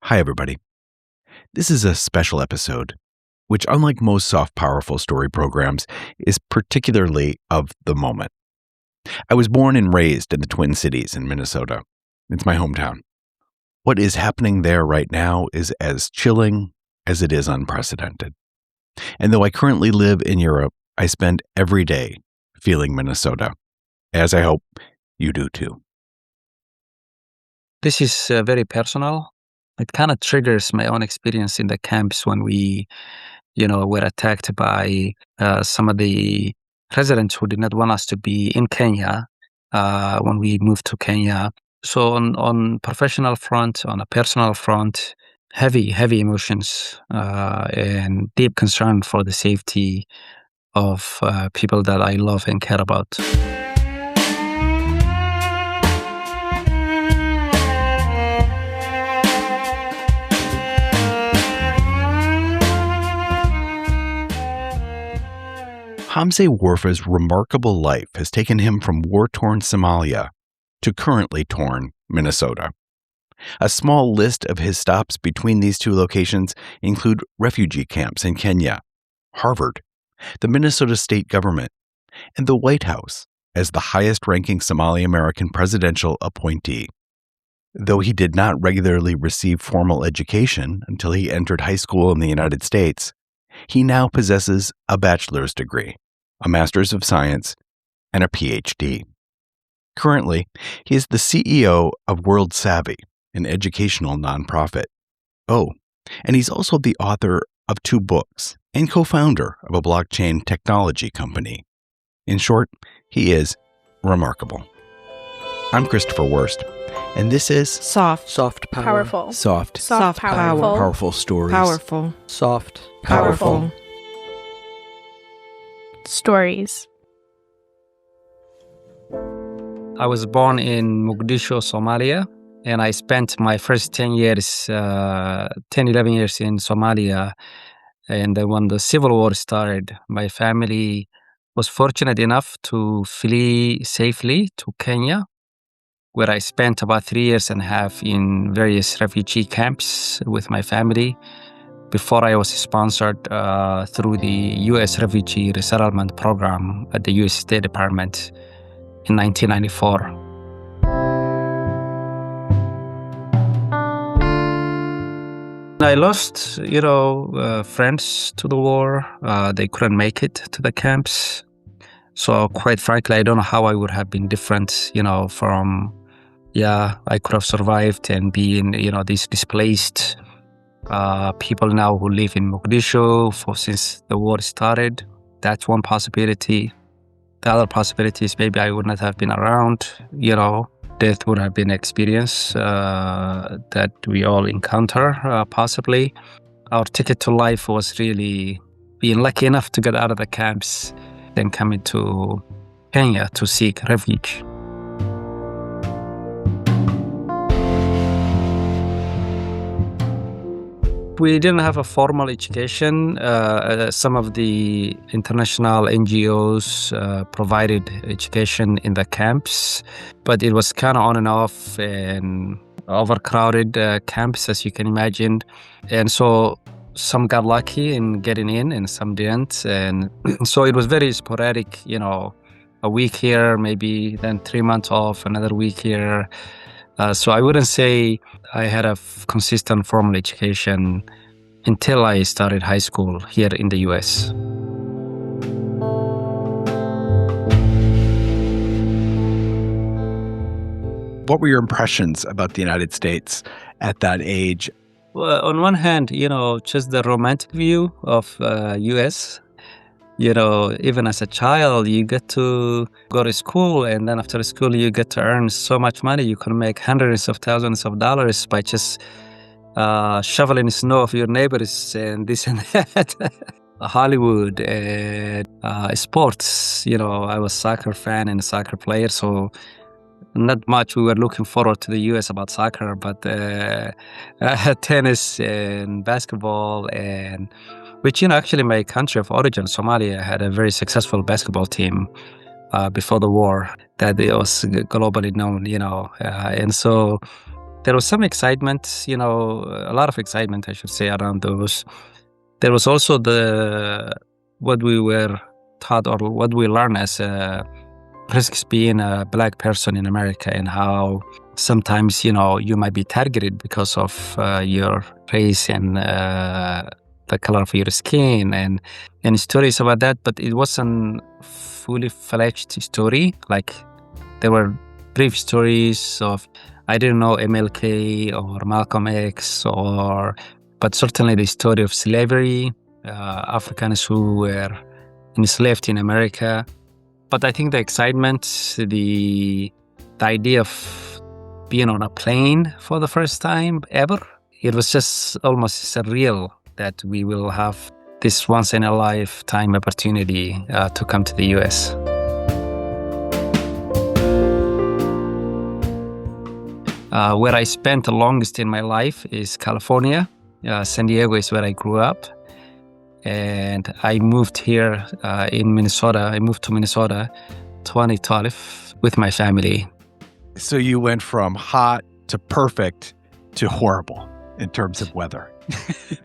Hi, everybody. This is a special episode, which, unlike most soft, powerful story programs, is particularly of the moment. I was born and raised in the Twin Cities in Minnesota. It's my hometown. What is happening there right now is as chilling as it is unprecedented. And though I currently live in Europe, I spend every day feeling Minnesota, as I hope you do too. This is very personal. It kind of triggers my own experience in the camps when we, were attacked by some of the residents who did not want us to be in Kenya when we moved to Kenya. So on professional front, on a personal front, heavy emotions and deep concern for the safety of people that I love and care about. Hamse Warfa's remarkable life has taken him from war-torn Somalia to currently torn Minnesota. A small list of his stops between these two locations include refugee camps in Kenya, Harvard, the Minnesota state government, and the White House as the highest-ranking Somali-American presidential appointee. Though he did not regularly receive formal education until he entered high school in the United States, he now possesses a bachelor's degree, a master's of science, and a PhD. Currently, he is the CEO of World Savvy, an educational nonprofit. Oh, and he's also the author of 2 books and co-founder of a blockchain technology company. In short, he is remarkable. I'm Christopher Wurst, and this is Soft Power. Powerful. Soft Powerful. Powerful stories. Powerful. Soft Powerful. Stories. I was born in Mogadishu, Somalia, and I spent my first 11 years in Somalia. And then when the civil war started, my family was fortunate enough to flee safely to Kenya, where I spent about 3.5 years in various refugee camps with my family before I was sponsored through the U.S. Refugee Resettlement Program at the U.S. State Department in 1994. I lost, friends to the war. They couldn't make it to the camps. So quite frankly, I don't know how I would have been different, I could have survived and been, these displaced people now who live in Mogadishu since the war started. That's one possibility. The other possibility is maybe I would not have been around, death would have been an experience that we all encounter, possibly. Our ticket to life was really being lucky enough to get out of the camps and coming to Kenya to seek refuge. We didn't have a formal education. Some of the international NGOs provided education in the camps, but it was kind of on and off and overcrowded camps, as you can imagine. And so some got lucky in getting in and some didn't. And so it was very sporadic, a week here, maybe then 3 months off, another week here. So I wouldn't say I had a consistent formal education until I started high school here in the U.S. What were your impressions about the United States at that age? Well, on one hand, just the romantic view of U.S., even as a child, you get to go to school, and then after school, you get to earn so much money. You can make hundreds of thousands of dollars by just shoveling snow of your neighbors and this and that. Hollywood and sports. I was a soccer fan and a soccer player, so not much we were looking forward to the U.S. about soccer, but tennis and basketball and which, actually my country of origin, Somalia, had a very successful basketball team before the war that it was globally known, and so there was some excitement, a lot of excitement, I should say, around those. There was also what we were taught or what we learned as risks being a Black person in America, and how sometimes, you might be targeted because of your race and the color of your skin and stories about that. But it wasn't fully fledged story. Like, there were brief stories of, I didn't know MLK or Malcolm X, but certainly the story of slavery, Africans who were enslaved in America. But I think the excitement, the idea of being on a plane for the first time ever, it was just almost surreal that we will have this once-in-a-lifetime opportunity to come to the U.S. Where I spent the longest in my life is California. San Diego is where I grew up. And I moved here in Minnesota. I moved to Minnesota 2012 with my family. So you went from hot to perfect to horrible in terms of weather.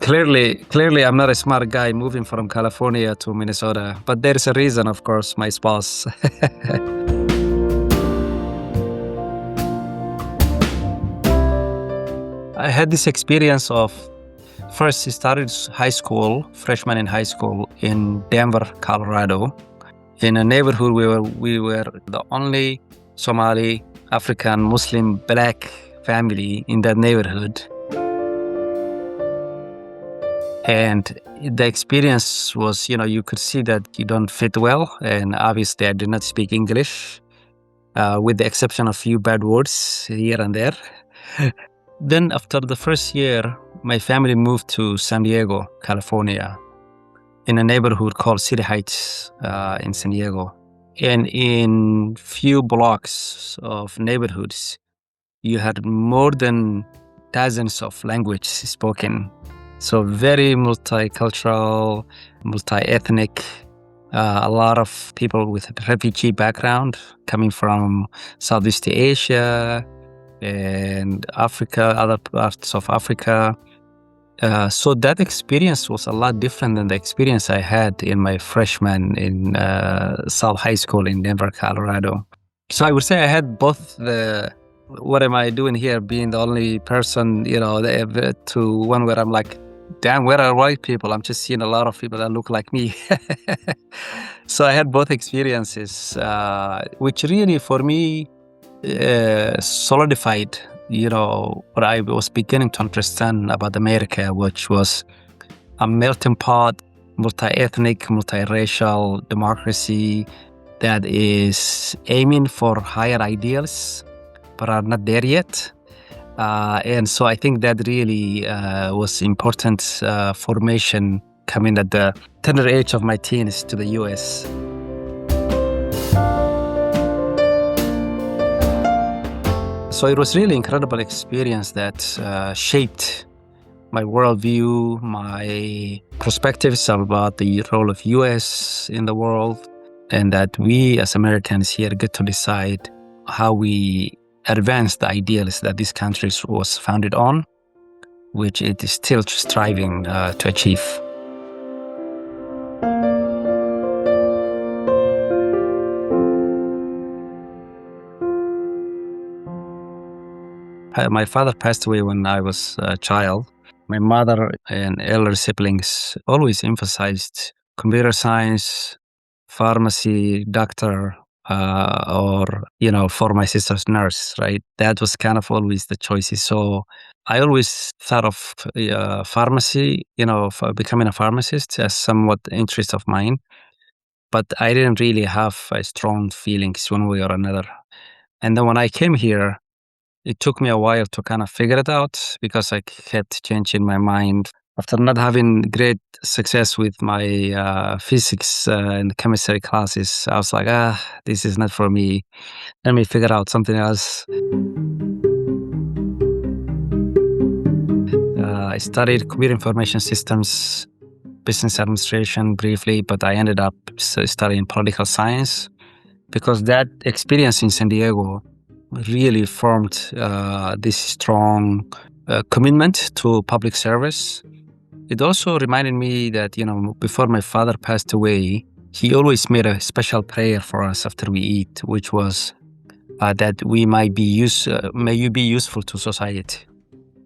Clearly, I'm not a smart guy moving from California to Minnesota, but there's a reason, of course, my spouse. I had this experience of, first, I started freshman in high school in Denver, Colorado, in a neighborhood where we were the only Somali, African, Muslim, Black family in that neighborhood. And the experience was, you could see that you don't fit well. And obviously, I did not speak English, with the exception of a few bad words here and there. Then after the first year, my family moved to San Diego, California, in a neighborhood called City Heights in San Diego. And in few blocks of neighborhoods, you had more than dozens of languages spoken. So very multicultural, multi-ethnic, a lot of people with refugee background coming from Southeast Asia and Africa, other parts of Africa. So that experience was a lot different than the experience I had in my freshman in South High School in Denver, Colorado. So I would say I had both what am I doing here, being the only person, to one where I'm like, damn, where are white people? I'm just seeing a lot of people that look like me. So I had both experiences, which really, for me, solidified, what I was beginning to understand about America, which was a melting pot, multi-ethnic, multiracial democracy that is aiming for higher ideals, but are not there yet. And so I think that really was important formation coming at the tender age of my teens to the U.S. So it was really incredible experience that shaped my worldview, my perspectives about the role of U.S. in the world, and that we as Americans here get to decide how we advance the ideals that this country was founded on, which it is still striving to achieve. My father passed away when I was a child. My mother and elder siblings always emphasized computer science, pharmacy, doctor, or, for my sister's nurse, right? That was kind of always the choices. So I always thought of pharmacy, for becoming a pharmacist as somewhat interest of mine. But I didn't really have strong feelings one way or another. And then when I came here, it took me a while to kind of figure it out because I kept changing my mind. After not having great success with my physics and chemistry classes, I was like, this is not for me. Let me figure out something else. I studied computer information systems, business administration briefly, but I ended up studying political science because that experience in San Diego really formed this strong commitment to public service. It also reminded me that, before my father passed away, he always made a special prayer for us after we eat, which was that we might be may you be useful to society.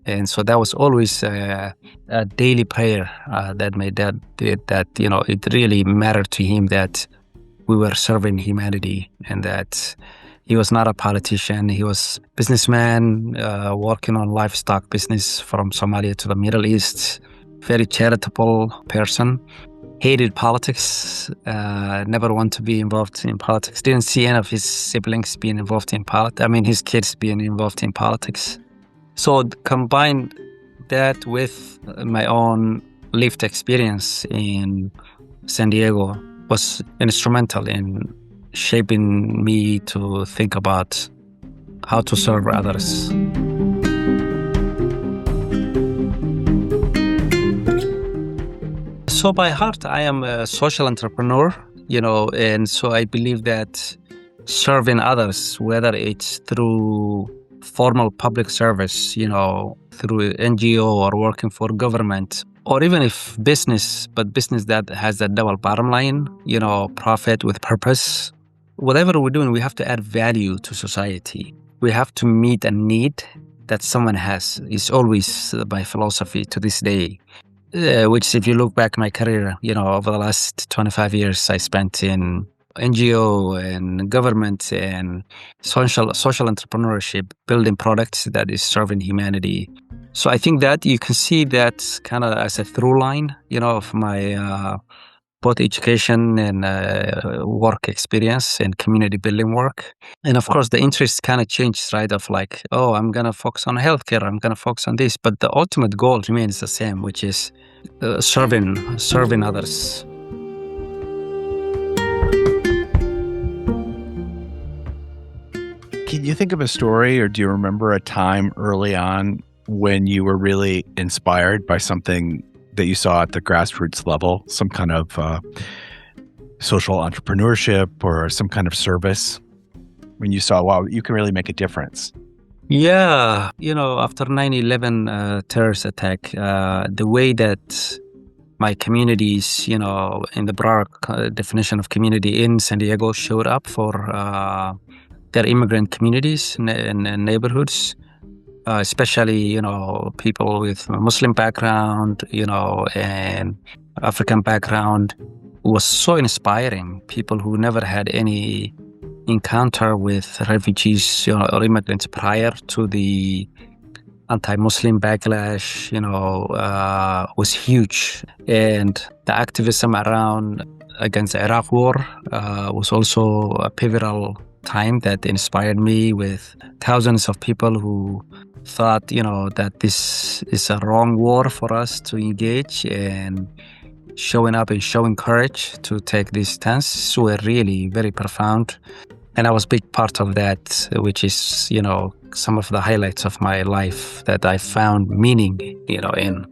And so that was always a daily prayer that my dad did, that, it really mattered to him that we were serving humanity, and that he was not a politician. He was a businessman working on livestock business from Somalia to the Middle East. Very charitable person. Hated politics. Never wanted to be involved in politics. Didn't see any of his siblings being involved in politics. I mean, his kids being involved in politics. So combine that with my own lived experience in San Diego was instrumental in shaping me to think about how to serve others. So by heart, I am a social entrepreneur, and so I believe that serving others, whether it's through formal public service, through NGO or working for government, or even if business that has that double bottom line, profit with purpose. Whatever we're doing, we have to add value to society. We have to meet a need that someone has. It's always my philosophy to this day, which if you look back my career, over the last 25 years, I spent in NGO and government and social entrepreneurship, building products that is serving humanity. So I think that you can see that kind of as a through line, of my both education and work experience and community building work. And of course, the interest kind of changes, right? Of like, I'm going to focus on healthcare, I'm going to focus on this. But the ultimate goal remains the same, which is serving others. Can you think of a story, or do you remember a time early on when you were really inspired by something that you saw at the grassroots level, some kind of social entrepreneurship or some kind of service, when you saw, wow, you can really make a difference? Yeah, after 9/11 terrorist attack, the way that my communities, in the broader definition of community in San Diego, showed up for their immigrant communities and neighborhoods, especially, people with Muslim background, and African background, was so inspiring. People who never had any encounter with refugees, or immigrants prior to the anti-Muslim backlash, was huge. And the activism around against the Iraq war was also a pivotal time that inspired me, with thousands of people who thought, that this is a wrong war for us to engage, and showing up and showing courage to take these stances were really very profound. And I was a big part of that, which is, some of the highlights of my life that I found meaning, in.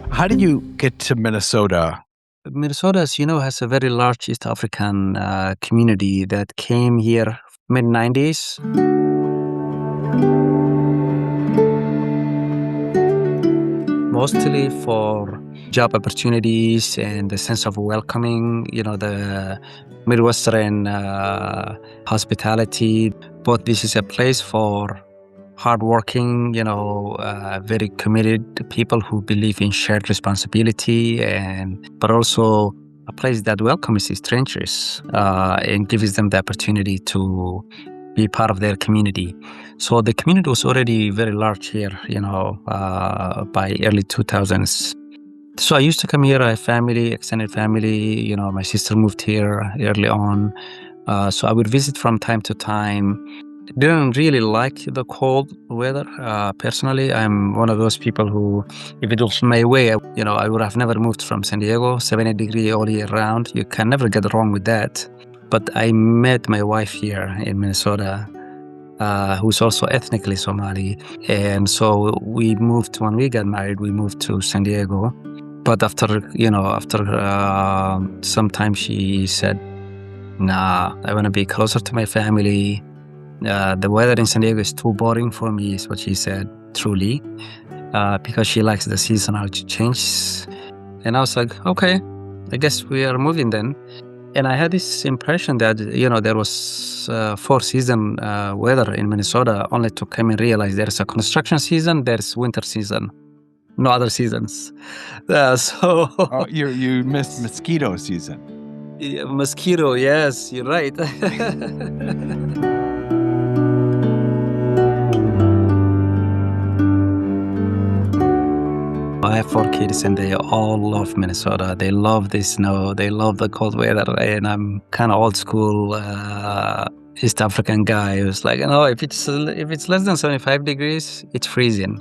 How did you get to Minnesota? Minnesota, as you know, has a very large East African community that came here mid-90s. Mostly for job opportunities and the sense of welcoming, the Midwestern hospitality. But this is a place for hardworking, very committed people who believe in shared responsibility, but also a place that welcomes strangers and gives them the opportunity to be part of their community. So the community was already very large here, by early 2000s. So I used to come here, I have family, extended family, my sister moved here early on. So I would visit from time to time. Didn't really like the cold weather. Personally, I'm one of those people who, if it was my way, I would have never moved from San Diego, 70 degrees all year round. You can never get wrong with that. But I met my wife here in Minnesota, who's also ethnically Somali. And so when we got married, we moved to San Diego. But after some time, she said, Nah, I want to be closer to my family. The weather in San Diego is too boring for me, is what she said, truly, because she likes the seasonal changes. And I was like, okay, I guess we are moving then. And I had this impression that, there was 4-season weather in Minnesota, only to come and realize there's a construction season, there's winter season, no other seasons. So Oh, you missed mosquito season. yeah, mosquito, yes, you're right. I have 4 kids and they all love Minnesota. They love the snow. They love the cold weather. And I'm kind of old school East African guy who's like, if it's less than 75 degrees, it's freezing.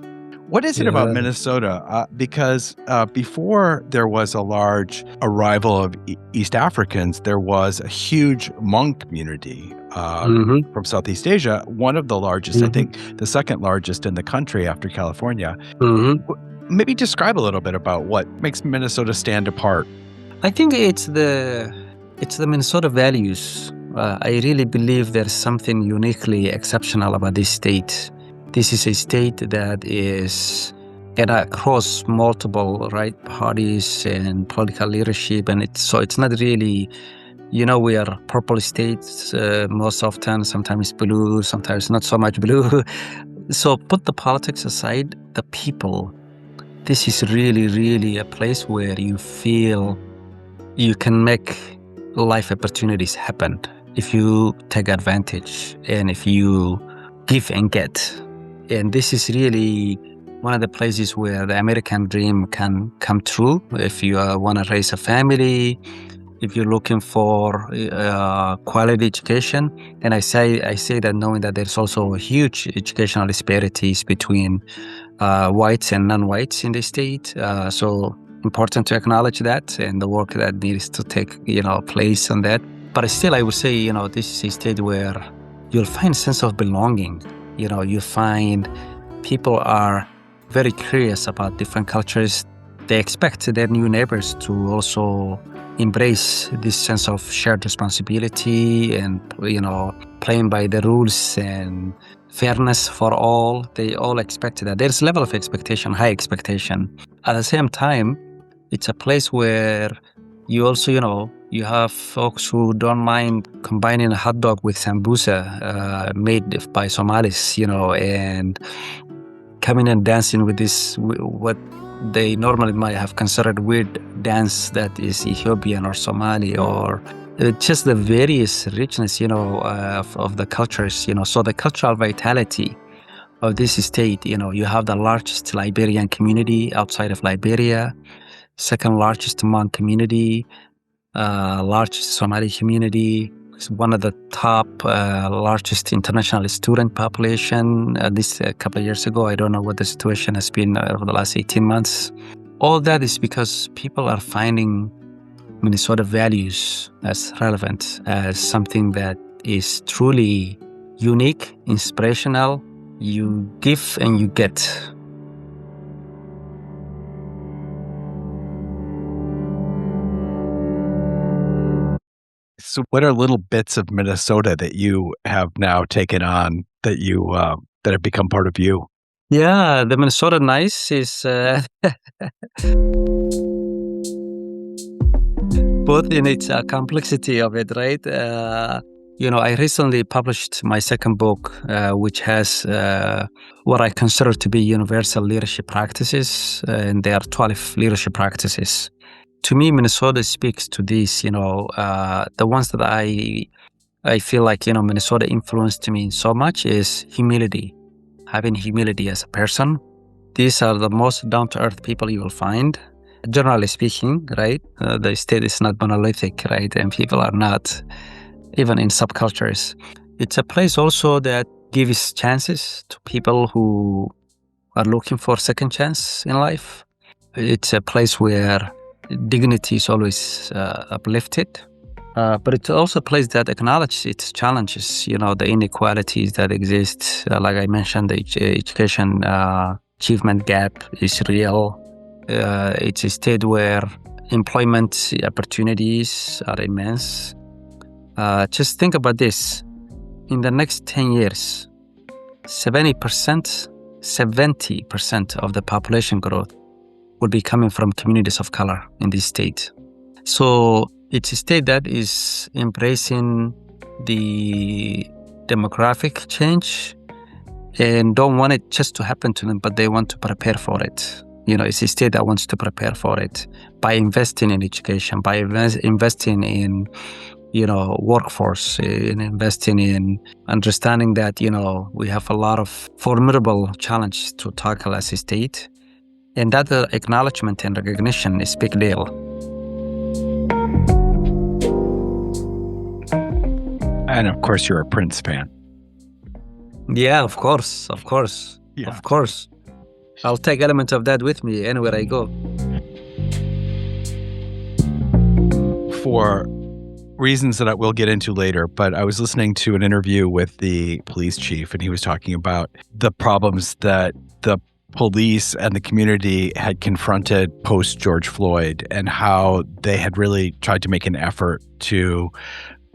What is it about Minnesota? Because before there was a large arrival of East Africans, there was a huge Hmong community from Southeast Asia, one of the largest, I think the second largest in the country after California. Maybe describe a little bit about what makes Minnesota stand apart. I think it's the Minnesota values. I really believe there's something uniquely exceptional about this state. This is a state that is across multiple parties and political leadership, and it's not really, we are purple states most often. Sometimes blue, sometimes not so much blue. So put the politics aside, the people. This is really, really a place where you feel you can make life opportunities happen if you take advantage and if you give and get. And this is really one of the places where the American dream can come true. If you want to raise a family, if you're looking for quality education, and I say that knowing that there's also huge educational disparities between whites and non-whites in the state. So important to acknowledge that and the work that needs to take place on that. But still, I would say this is a state where you'll find a sense of belonging. You find people are very curious about different cultures. They expect their new neighbors to also embrace this sense of shared responsibility and, playing by the rules and fairness for all. They all expect that. There's a level of expectation, high expectation. At the same time, it's a place where you also, you have folks who don't mind combining a hot dog with sambusa made by Somalis, and coming and dancing with this, what they normally might have considered weird dance that is Ethiopian or Somali, or just the various richness, of the cultures, so the cultural vitality of this state, you have the largest Liberian community outside of Liberia, second largest Hmong community, largest Somali community, one of the top largest international student population. At least a couple of years ago, I don't know what the situation has been over the last 18 months. All that is because people are finding Minnesota values as relevant, as something that is truly unique, inspirational. You give and you get. So what are little bits of Minnesota that you have now taken on that you that have become part of you? Yeah, the Minnesota nice is both in its complexity of it, right? I recently published my second book, which has what I consider to be universal leadership practices, and there are 12 leadership practices. To me, Minnesota speaks to these, the ones that I feel like, Minnesota influenced me so much is humility, having humility as a person. These are the most down-to-earth people you will find. Generally speaking, right? The state is not monolithic, right? And people are not, even in subcultures. It's a place also that gives chances to people who are looking for a second chance in life. It's a place where dignity is always uplifted, but it's also a place that acknowledges its challenges, the inequalities that exist. Like I mentioned, the education achievement gap is real. It's a state where employment opportunities are immense. Just think about this. In the next 10 years, 70% of the population growth will be coming from communities of color in this state. So it's a state that is embracing the demographic change and don't want it just to happen to them, but they want to prepare for it. It's a state that wants to prepare for it by investing in education, by investing in, workforce, in investing in understanding that, we have a lot of formidable challenges to tackle as a state. And that acknowledgement and recognition is a big deal. And of course, you're a Prince fan. Yeah, of course. Yeah. Of course. I'll take elements of that with me anywhere I go. For reasons that I will get into later, but I was listening to an interview with the police chief, and he was talking about the problems that the police and the community had confronted post George Floyd and how they had really tried to make an effort to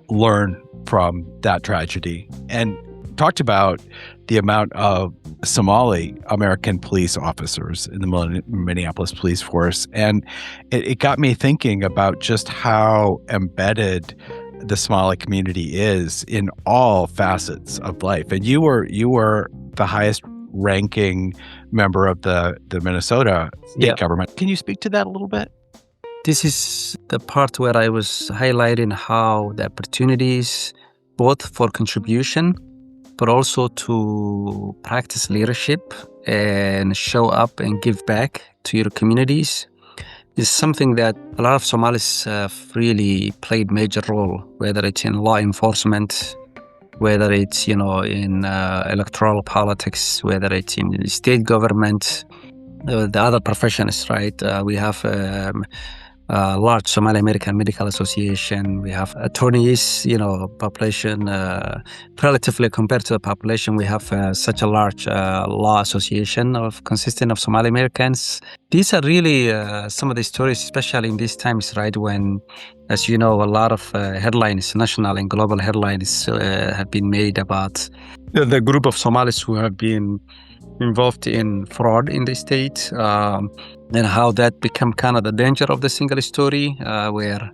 learn from that tragedy, and talked about the amount of Somali-American police officers in the Minneapolis police force. And it got me thinking about just how embedded the Somali community is in all facets of life. And you were the highest ranking member of the Minnesota state government. Can you speak to that a little bit? This is the part where I was highlighting how the opportunities, both for contribution, but also to practice leadership and show up and give back to your communities, is something that a lot of Somalis have really played major role, whether it's in law enforcement, whether it's, in electoral politics, whether it's in the state government, the other professions, right? We have a large Somali-American Medical Association. We have attorneys, population, relatively compared to the population, we have such a large law association consisting of Somali Americans. These are really some of the stories, especially in these times, right, when, as you know, a lot of headlines, national and global headlines have been made about the group of Somalis who have been involved in fraud in the state, and how that become kind of the danger of the single story, where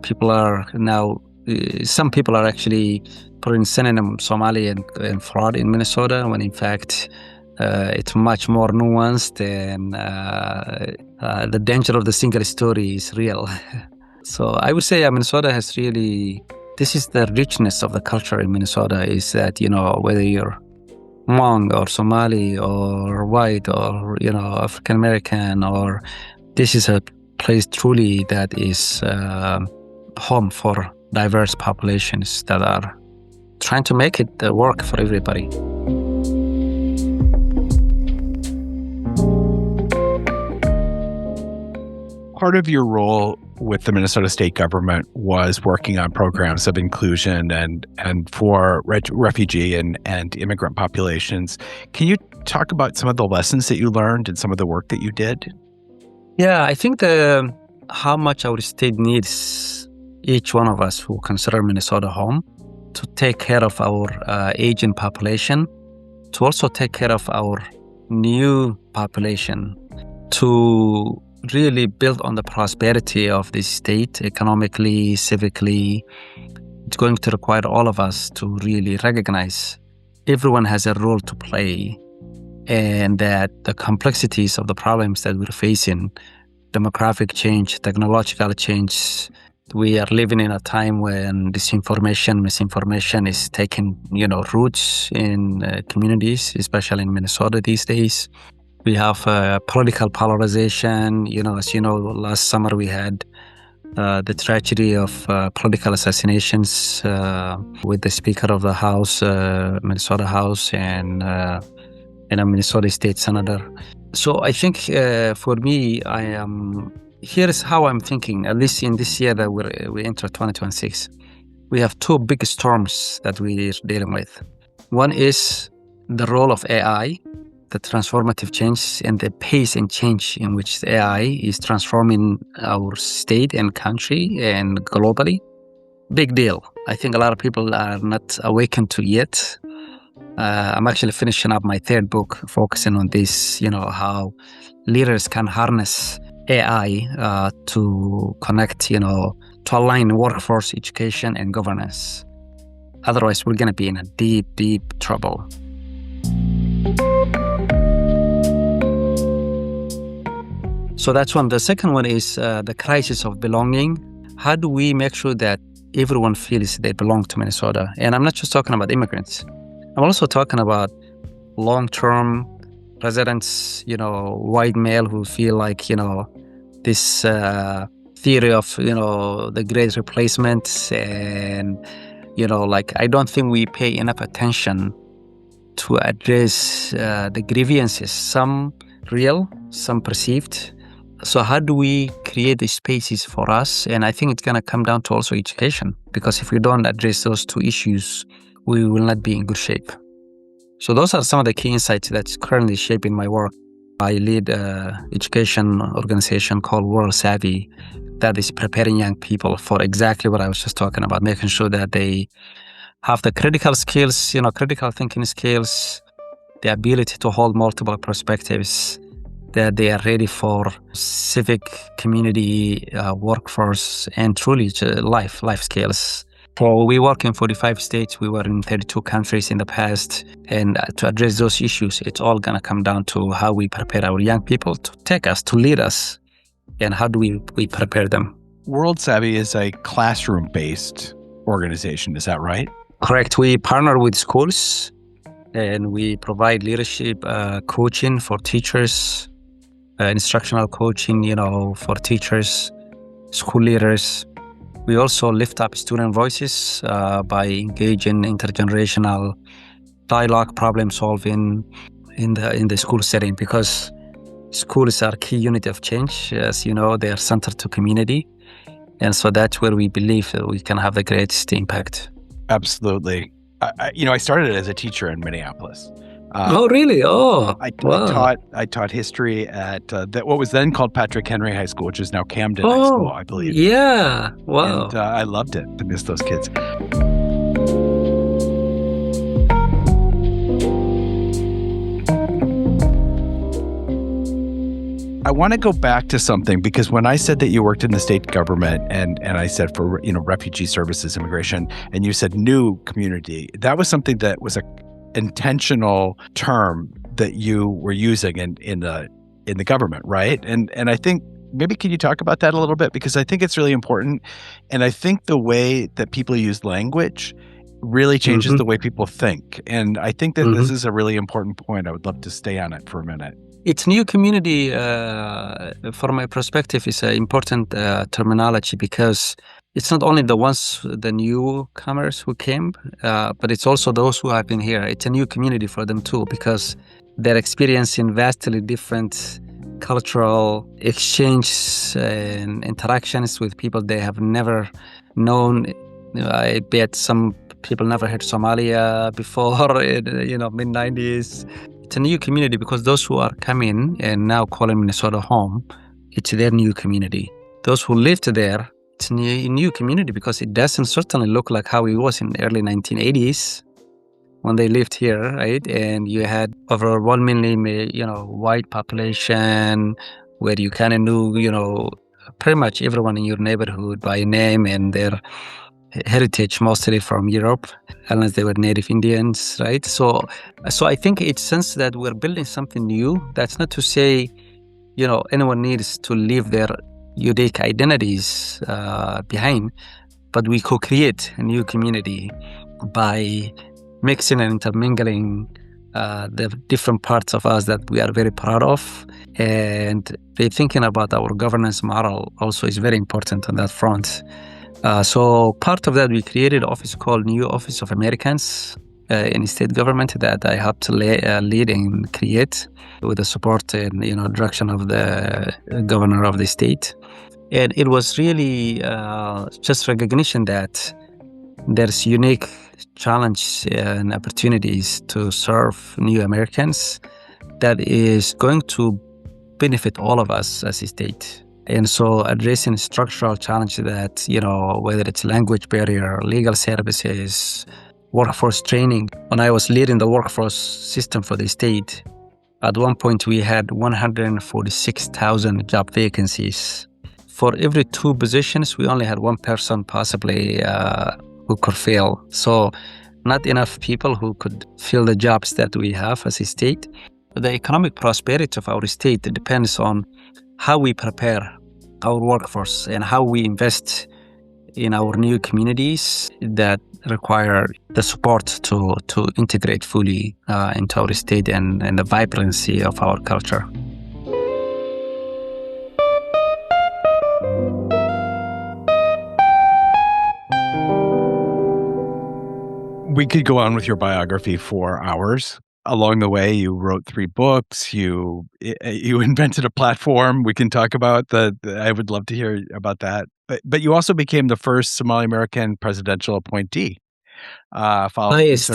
people are now, some people are actually putting synonym Somali and fraud in Minnesota, when in fact it's much more nuanced, and the danger of the single story is real. So I would say Minnesota has really, this is the richness of the culture in Minnesota, is that, whether you're Hmong or Somali or white or, African American, or this is a place truly that is home for diverse populations that are trying to make it work for everybody. Part of your role with the Minnesota state government was working on programs of inclusion and for refugee and immigrant populations. Can you talk about some of the lessons that you learned and some of the work that you did? Yeah, I think how much our state needs each one of us who consider Minnesota home to take care of our aging population, to also take care of our new population, to really build on the prosperity of this state economically, civically. It's going to require all of us to really recognize everyone has a role to play, and that the complexities of the problems that we're facing, demographic change, technological change, we are living in a time when disinformation, misinformation is taking, roots in communities, especially in Minnesota these days. We have political polarization. As you know, last summer we had the tragedy of political assassinations with the Speaker of the House, Minnesota House, and a Minnesota State Senator. So I think for me, here's how I'm thinking, at least in this year that we enter 2026. We have two big storms that we're dealing with. One is the role of AI, the transformative change and the pace and change in which the AI is transforming our state and country and globally. big deal. I think a lot of people are not awakened to yet. I'm actually finishing up my third book focusing on this, how leaders can harness AI to connect, to align workforce, education, and governance. Otherwise, we're going to be in a deep, deep trouble. So that's one. The second one is the crisis of belonging. How do we make sure that everyone feels they belong to Minnesota? And I'm not just talking about immigrants. I'm also talking about long-term residents, white male who feel like, this theory of, the great replacement. And, I don't think we pay enough attention to address the grievances, some real, some perceived. So how do we create the spaces for us? And I think it's going to come down to also education, because if we don't address those two issues, we will not be in good shape. So those are some of the key insights that's currently shaping my work. I lead an education organization called World Savvy that is preparing young people for exactly what I was just talking about, making sure that they have the critical skills, critical thinking skills, the ability to hold multiple perspectives, that they are ready for civic, community, workforce, and truly life skills. So we work in 45 states. We were in 32 countries in the past. And to address those issues, it's all going to come down to how we prepare our young people to take us, to lead us, and how do we prepare them. World Savvy is a classroom-based organization. Is that right? Correct. We partner with schools, and we provide leadership coaching for teachers, instructional coaching, for teachers, school leaders. We also lift up student voices by engaging intergenerational dialogue, problem solving in the school setting, because schools are key unit of change. As you know, they are centered to community. And so that's where we believe that we can have the greatest impact. Absolutely. I started as a teacher in Minneapolis. Oh, really? Oh, wow. I taught history at what was then called Patrick Henry High School, which is now Camden High School, I believe. Yeah. Wow. And I loved it. I miss those kids. I want to go back to something, because when I said that you worked in the state government and I said for, refugee services, immigration, and you said new community, that was something that was a intentional term that you were using in the government, right? And I think maybe can you talk about that a little bit, because I think it's really important, and I think the way that people use language really changes the way people think, and I think that this is a really important point. I would love to stay on it for a minute. It's new community, from my perspective, is an important terminology, because it's not only the newcomers who came, but it's also those who have been here. It's a new community for them too, because they're experiencing vastly different cultural exchanges and interactions with people they have never known. I bet some people never heard Somalia before in mid-90s. It's a new community because those who are coming and now calling Minnesota home, it's their new community. Those who lived there, it's a new community because it doesn't certainly look like how it was in the early 1980s when they lived here, right? And you had overwhelmingly, white population where you kind of knew, pretty much everyone in your neighborhood by name and their heritage, mostly from Europe, unless they were native Indians, right? So I think it's sense that we're building something new. That's not to say, anyone needs to leave their unique identities behind, but we co-create a new community by mixing and intermingling the different parts of us that we are very proud of, and rethinking about our governance model also is very important on that front. So part of that, we created an office called New Office of Americans in state government that I helped to lead and create with the support and direction of the governor of the state. And it was really just recognition that there's unique challenge and opportunities to serve new Americans that is going to benefit all of us as a state. And so addressing structural challenges that, whether it's language barrier, legal services, workforce training. When I was leading the workforce system for the state, at one point we had 146,000 job vacancies. For every 2 positions, we only had 1 person possibly who could fill. So not enough people who could fill the jobs that we have as a state. The economic prosperity of our state depends on how we prepare our workforce and how we invest in our new communities that require the support to integrate fully into our state and the vibrancy of our culture. We could go on with your biography for hours. Along the way, you wrote 3 books. You invented a platform. We can talk about I would love to hear about that. But you also became the first Somali-American presidential appointee. Highest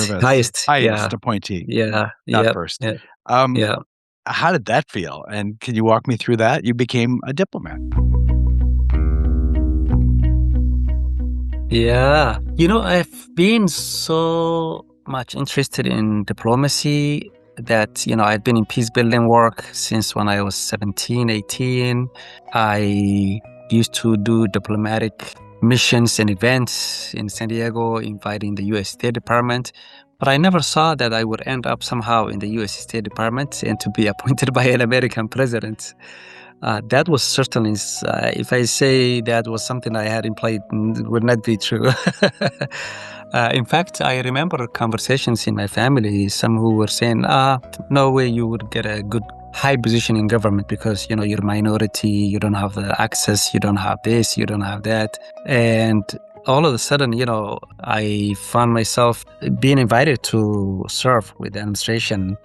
Appointee. Yeah. Not first. Yeah. How did that feel? And can you walk me through that? You became a diplomat. Yeah. I've been so much interested in diplomacy that, I'd been in peace building work since when I was 17, 18. I used to do diplomatic missions and events in San Diego, inviting the U.S. State Department. But I never saw that I would end up somehow in the U.S. State Department and to be appointed by an American president. That was certainly, if I say that was something I had in play, it would not be true. In fact, I remember conversations in my family, some who were saying, no way you would get a good high position in government because, you're a minority, you don't have the access, you don't have this, you don't have that. And all of a sudden, I found myself being invited to serve with the administration.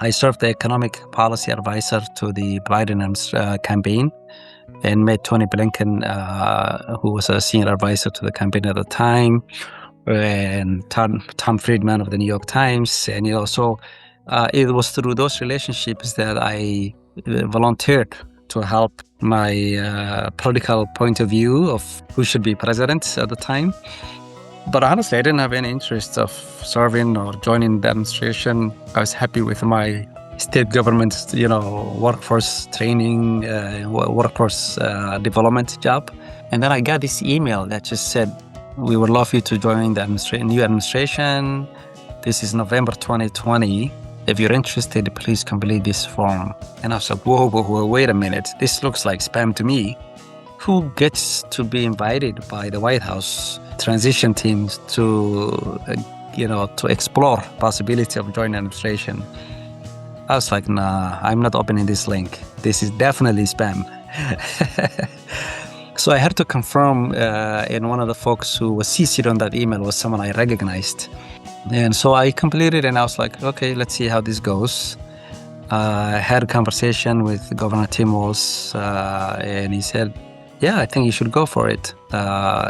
I served the economic policy advisor to the Biden campaign and met Tony Blinken, who was a senior advisor to the campaign at the time, and Tom Friedman of the New York Times. And, so it was through those relationships that I volunteered to help my political point of view of who should be president at the time. But honestly, I didn't have any interest of serving or joining the administration. I was happy with my state government, workforce training, workforce development job. And then I got this email that just said, we would love you to join the new administration. This is November 2020. If you're interested, please complete this form. And I was like, whoa, wait a minute. This looks like spam to me. Who gets to be invited by the White House transition teams to, to explore possibility of joining administration? I was like, nah, I'm not opening this link. This is definitely spam. So I had to confirm, and one of the folks who was CC'd on that email was someone I recognized. And so I completed, and I was like, okay, let's see how this goes. I had a conversation with Governor Tim Walz, and he said, yeah, I think you should go for it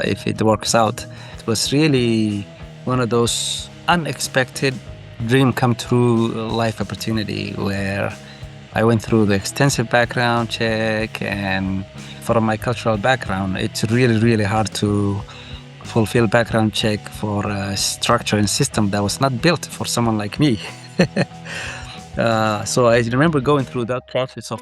if it works out. It was really one of those unexpected dream come true life opportunity where I went through the extensive background check, and from my cultural background, it's really, really hard to fulfill background check for a structure and system that was not built for someone like me. So I remember going through that process of,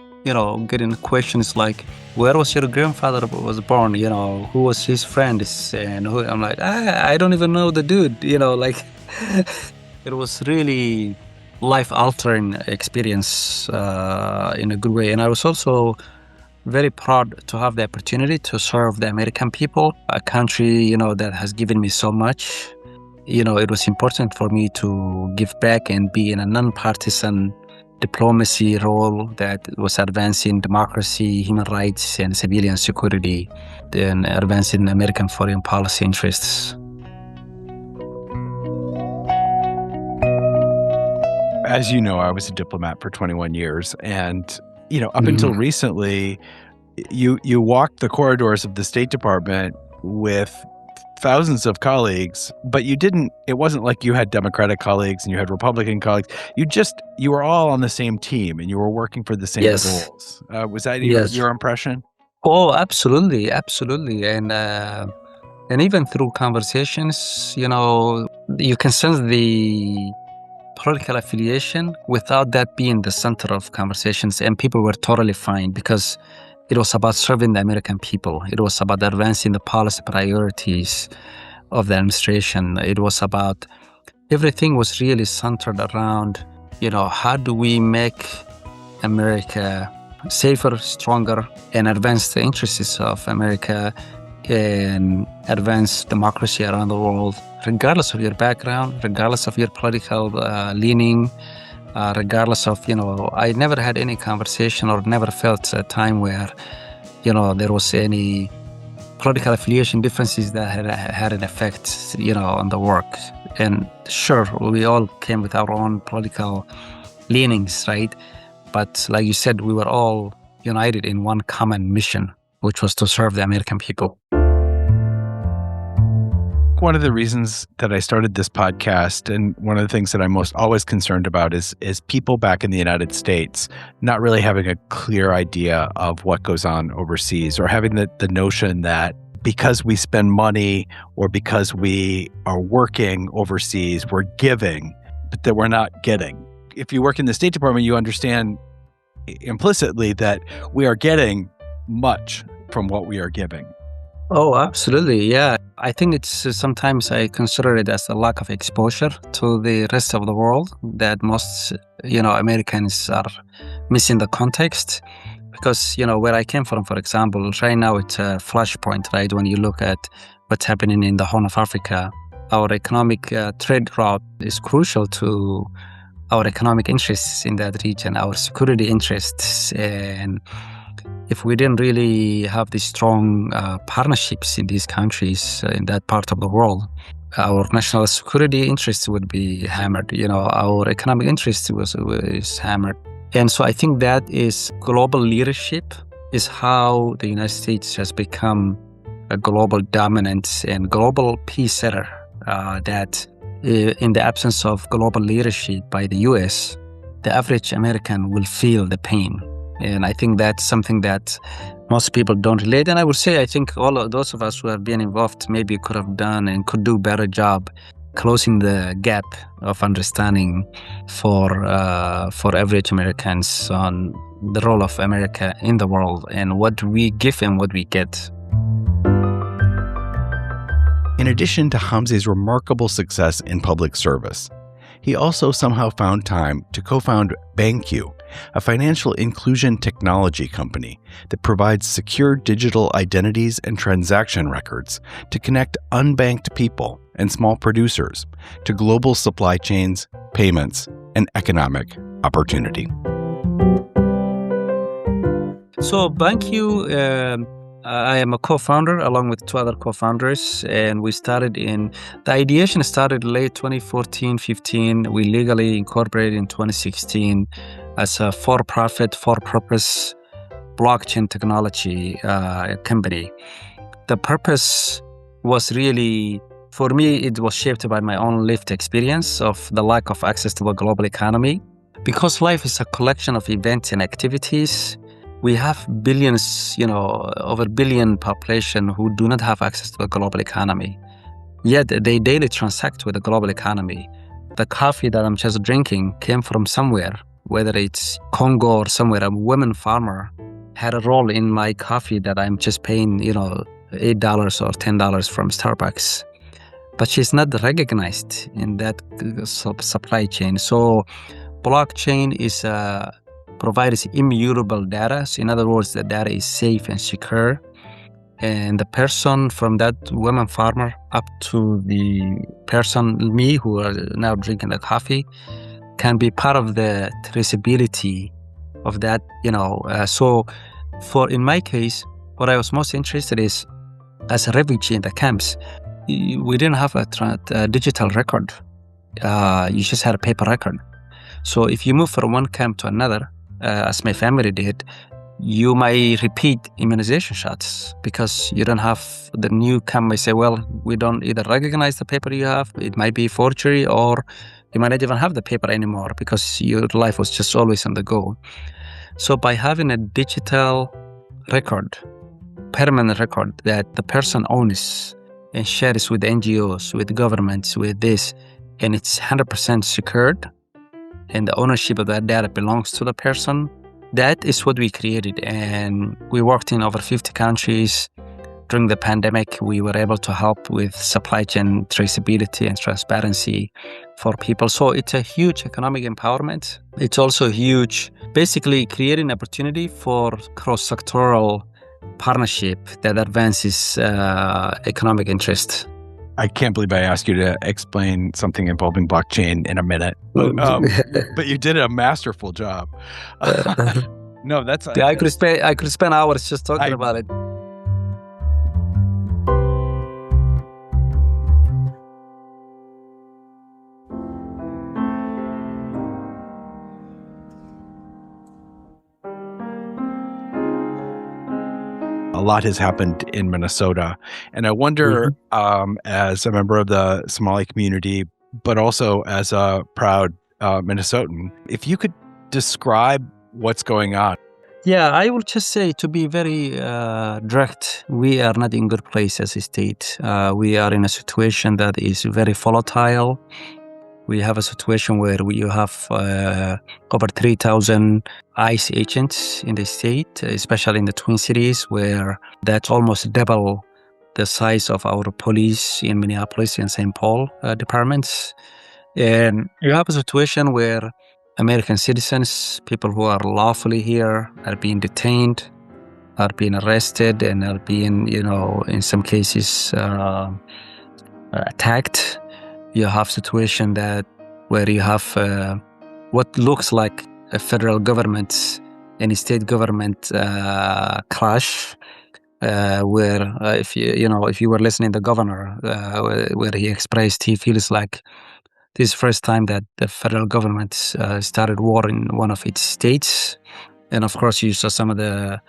getting questions like, where was your grandfather was born? Who was his friend? And who? I'm like, I don't even know the dude, It was really life-altering experience in a good way. And I was also very proud to have the opportunity to serve the American people, a country, that has given me so much. It was important for me to give back and be in a non-partisan diplomacy role that was advancing democracy, human rights, and civilian security, and advancing American foreign policy interests. As you know, I was a diplomat for 21 years, and up until recently, you walked the corridors of the State Department with thousands of colleagues, but it wasn't like you had Democratic colleagues and you had Republican colleagues. You were all on the same team and you were working for the same goals. Was that your impression? Oh, absolutely, absolutely, and even through conversations, you can sense the political affiliation without that being the center of conversations, and people were totally fine because it was about serving the American people. It was about advancing the policy priorities of the administration. It was about everything was really centered around, how do we make America safer, stronger, and advance the interests of America and advance democracy around the world, regardless of your background, regardless of your political leaning, regardless of, I never had any conversation or never felt a time where, there was any political affiliation differences that had an effect, on the work. And sure, we all came with our own political leanings, right? But like you said, we were all united in one common mission, which was to serve the American people. One of the reasons that I started this podcast, and one of the things that I'm most always concerned about is people back in the United States not really having a clear idea of what goes on overseas, or having the notion that because we spend money or because we are working overseas, we're giving, but that we're not getting. If you work in the State Department, you understand implicitly that we are getting much from what we are giving. Oh, absolutely. Yeah. I think it's sometimes I consider it as a lack of exposure to the rest of the world that most, Americans are missing the context. Because, where I came from, for example, right now it's a flashpoint, right? When you look at what's happening in the Horn of Africa, our economic trade route is crucial to our economic interests in that region, our security interests. And if we didn't really have these strong partnerships in these countries, in that part of the world, our national security interests would be hammered. Our economic interests is hammered. And so I think that is global leadership is how the United States has become a global dominant and global peace setter, that in the absence of global leadership by the U.S., the average American will feel the pain. And I think that's something that most people don't relate. And I would say, I think all of those of us who have been involved maybe could have done and could do a better job closing the gap of understanding for average Americans on the role of America in the world and what we give and what we get. In addition to Hamse's remarkable success in public service, he also somehow found time to co-found BankU, a financial inclusion technology company that provides secure digital identities and transaction records to connect unbanked people and small producers to global supply chains, payments, and economic opportunity. So BankU, I am a co-founder along with two other co-founders, and the ideation started late 2014-15. We legally incorporated in 2016 as a for-profit, for-purpose blockchain technology company. The purpose was really, for me, it was shaped by my own lived experience of the lack of access to the global economy. Because life is a collection of events and activities, we have billions, over a billion population who do not have access to the global economy. Yet they daily transact with the global economy. The coffee that I'm just drinking came from somewhere, whether it's Congo or somewhere. A woman farmer had a role in my coffee that I'm just paying, $8 or $10 from Starbucks. But she's not recognized in that supply chain. So blockchain provides immutable data. So in other words, the data is safe and secure. And the person from that woman farmer up to the person, me, who are now drinking the coffee, can be part of the traceability of that, So in my case, what I was most interested is, as a refugee in the camps, we didn't have a digital record. You just had a paper record. So if you move from one camp to another, as my family did, you might repeat immunization shots because you don't have the new camp may say, well, we don't either recognize the paper you have, it might be forgery, or you might not even have the paper anymore because your life was just always on the go. So by having a digital record permanent record that the person owns and shares with NGOs, with governments, with this, and it's 100% secured, and the ownership of that data belongs to the person. That is what we created, and we worked in over 50 countries. During the pandemic, we were able to help with supply chain traceability and transparency for people. So it's a huge economic empowerment. It's also huge, basically creating opportunity for cross-sectoral partnership that advances economic interest. I can't believe I asked you to explain something involving blockchain in a minute, but you did a masterful job. No, that's I could spend hours just talking about it. A lot has happened in Minnesota. And I wonder, as a member of the Somali community, but also as a proud Minnesotan, if you could describe what's going on. Yeah, I will just say, to be very direct, we are not in good place as a state. We are in a situation that is very volatile. We have a situation where you have over 3,000 ICE agents in the state, especially in the Twin Cities, where that's almost double the size of our police in Minneapolis and St. Paul departments. And you have a situation where American citizens, people who are lawfully here, are being detained, are being arrested, and are being, in some cases attacked. You have situation where you have what looks like a federal government and a state government clash, where if you were listening to the governor, where he expressed he feels like this is the first time that the federal government started war in one of its states. And of course, you saw some of the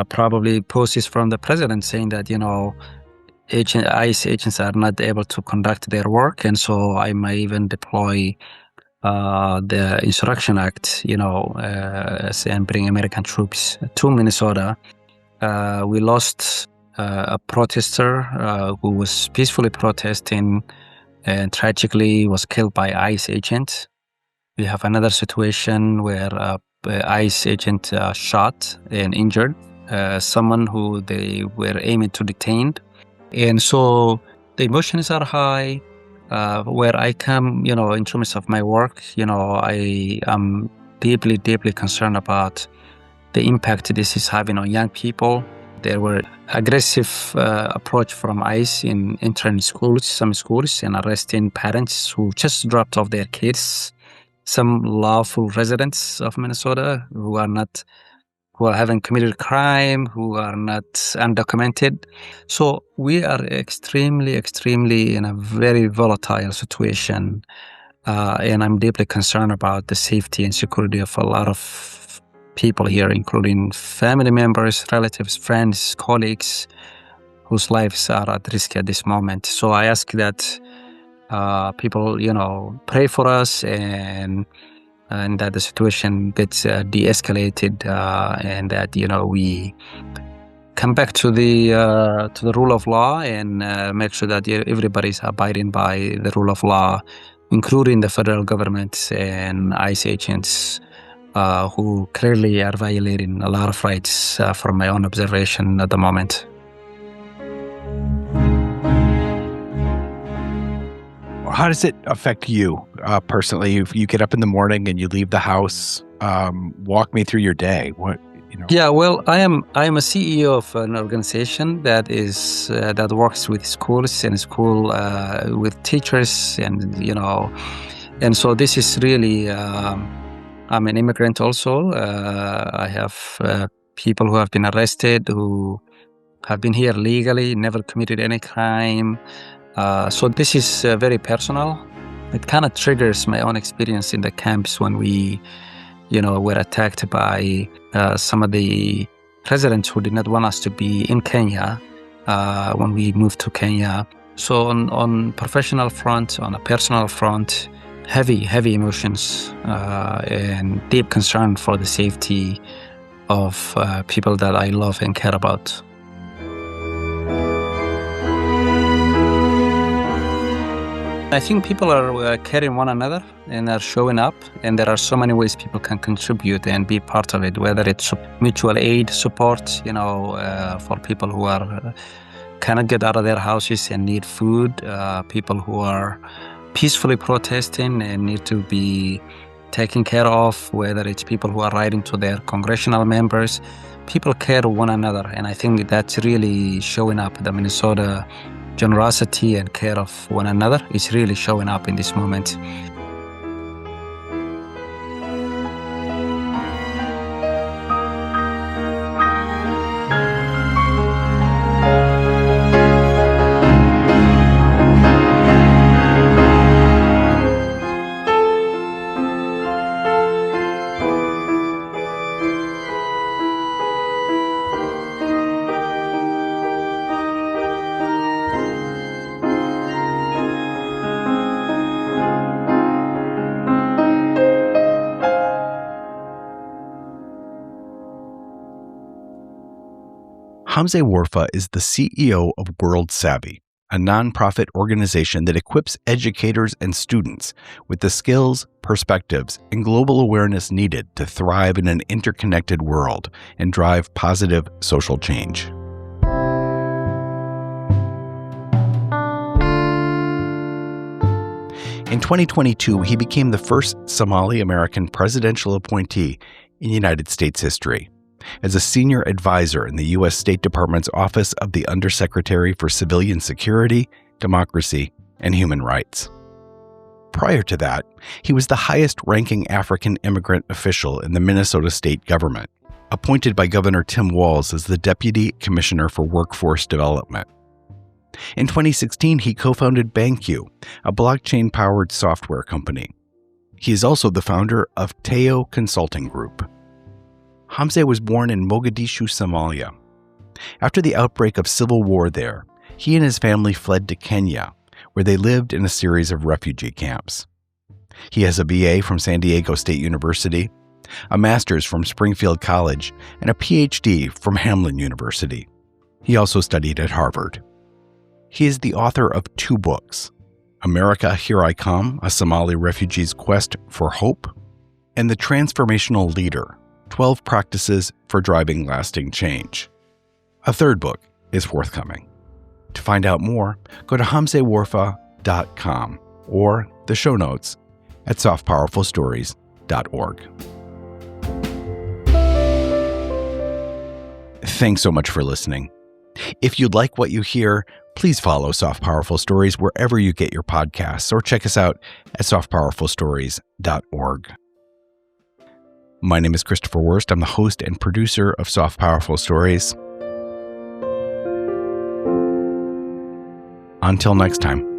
probably posts from the president saying that, ICE agents are not able to conduct their work, and so I may even deploy the Insurrection Act, and bring American troops to Minnesota. We lost a protester who was peacefully protesting and tragically was killed by ICE agent. We have another situation where ICE agent shot and injured someone who they were aiming to detain. And so the emotions are high. Where I come, in terms of my work, I am deeply, deeply concerned about the impact this is having on young people. There were aggressive approach from ICE in entering some schools and arresting parents who just dropped off their kids. Some lawful residents of Minnesota who haven't committed crime, who are not undocumented. So we are extremely, extremely in a very volatile situation. And I'm deeply concerned about the safety and security of a lot of people here, including family members, relatives, friends, colleagues, whose lives are at risk at this moment. So I ask that people, pray for us and that the situation gets de-escalated, and that we come back to the rule of law and make sure that everybody's abiding by the rule of law, including the federal government and ICE agents who clearly are violating a lot of rights from my own observation at the moment. How does it affect you personally? If you get up in the morning and you leave the house, walk me through your day. Yeah, well, I am a CEO of an organization that works with schools and with teachers, and so this is really. I'm an immigrant also. I have people who have been arrested who have been here legally, never committed any crime. So this is very personal. It kind of triggers my own experience in the camps when we, were attacked by some of the presidents who did not want us to be in Kenya when we moved to Kenya. So on professional front, on a personal front, heavy emotions and deep concern for the safety of people that I love and care about. I think people are caring one another and are showing up, and there are so many ways people can contribute and be part of it, whether it's mutual aid support, for people who are cannot get out of their houses and need food, people who are peacefully protesting and need to be taken care of, whether it's people who are writing to their congressional members. People care one another, and I think that's really showing up. The Minnesota generosity and care of one another is really showing up in this moment. Hamse Warfa is the CEO of World Savvy, a nonprofit organization that equips educators and students with the skills, perspectives, and global awareness needed to thrive in an interconnected world and drive positive social change. In 2022, he became the first Somali-American presidential appointee in United States history. As a senior advisor in the U.S. State Department's Office of the Undersecretary for Civilian Security, Democracy, and Human Rights. Prior to that, he was the highest-ranking African immigrant official in the Minnesota state government, appointed by Governor Tim Walz as the Deputy Commissioner for Workforce Development. In 2016, he co-founded BankU, a blockchain-powered software company. He is also the founder of Teo Consulting Group. Hamse was born in Mogadishu, Somalia. After the outbreak of civil war there, he and his family fled to Kenya, where they lived in a series of refugee camps. He has a BA from San Diego State University, a master's from Springfield College, and a PhD from Hamline University. He also studied at Harvard. He is the author of 2 books, America, Here I Come, A Somali Refugee's Quest for Hope, and The Transformational Leader, 12 Practices for Driving Lasting Change. A 3rd book is forthcoming. To find out more, go to hamsewarfa.com or the show notes at softpowerfulstories.org. Thanks so much for listening. If you'd like what you hear, please follow Soft Powerful Stories wherever you get your podcasts, or check us out at softpowerfulstories.org. My name is Christopher Wurst. I'm the host and producer of Soft Powerful Stories. Until next time.